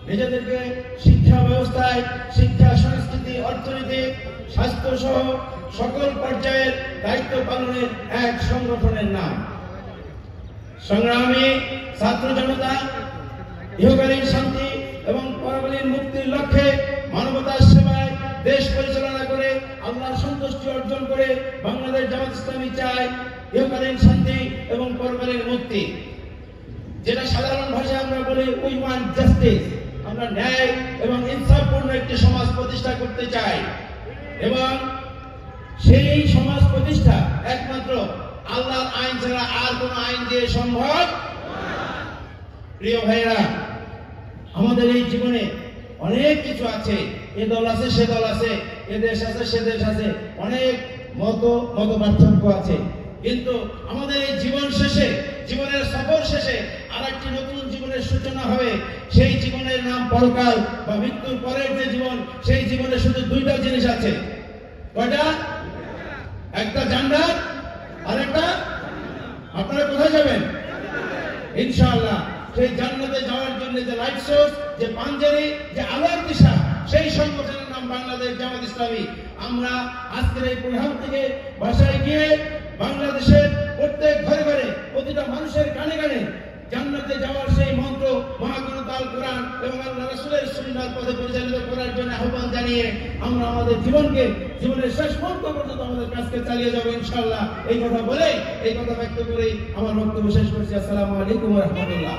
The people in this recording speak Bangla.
নিজেদেরকে শিক্ষা ব্যবস্থায় শিক্ষা, সংস্কৃতি, অর্থনীতি, স্বাস্থ্য সহ সকল পর্যায়ের দায়িত্ব পালনের এক সংগঠনের নাম। সংগ্রামী ছাত্র জনতা ইহকালীন শান্তি এবং পরকালীন মুক্তির লক্ষ্যে মানবতার সেবায় দেশ পরিচালনা করে আল্লাহর সন্তুষ্টি অর্জন করে বাংলাদেশ জামাত ইসলামী চায় ইহকালীন শান্তি এবং পরকালীন মুক্তি। যেটা সাধারণ ভাষায় আমরা বলি উই ওয়ান্ট জাস্টিস, আমরা ন্যায় এবং ইনসাফপূর্ণ একটি সমাজ প্রতিষ্ঠা করতে চাই এবং সেই সমাজ প্রতিষ্ঠা একমাত্র আল্লাহর আইন ছাড়া আর কোন আইন দিয়ে সম্ভব। প্রিয় ভাইরা, আমাদের এই জীবনে অনেক কিছু আছে, এ দল আছে, সে দল আছে, এ দেশ আছে, সে দেশ আছে, অনেক মত পার্থক্য আছে, কিন্তু আমাদের এই জীবন শেষে, জীবনের সফর শেষে আরেকটি নতুন জীবনের সূচনা হবে। সেই জীবনের নাম পরকাল বা মৃত্যুর পরের যে জীবন, সেই জীবনে শুধু দুইটা জিনিস আছে। কয়টা? একটা জান্নাত আর একটা, আপনারা কোথায় যাবেন? ইনশাআল্লাহ সেই জান্নাতে যাওয়ার জন্য যে লাইট সোর্স, যে পাঞ্জারি, যে আলোর দিশা, সেই সংগঠনের নাম বাংলাদেশ জামাত ইসলামী। আমরা আজকের এই প্রোগ্রাম থেকে বাসায় গিয়ে বাংলাদেশের প্রত্যেক ঘরে ঘরে প্রতিটা মানুষের কানে কানে জান্নাতে যাওয়ার সেই মন্ত্র মহাগ্রন্থ আল কোরআন এবং আল্লাহ রাসূলের সুন্নাত পথে পরিচালিত করার জন্য আহ্বান জানিয়ে আমরা আমাদের জীবনকে, জীবনের শেষ মুহূর্ত পর্যন্ত আমাদের কাজকে চালিয়ে যাবো ইনশাআল্লাহ। এই কথা বলেই, এই কথা ব্যক্ত করেই আমার বক্তব্য শেষ করছি। আসসালামু আলাইকুম ওয়া রাহমাতুল্লাহ।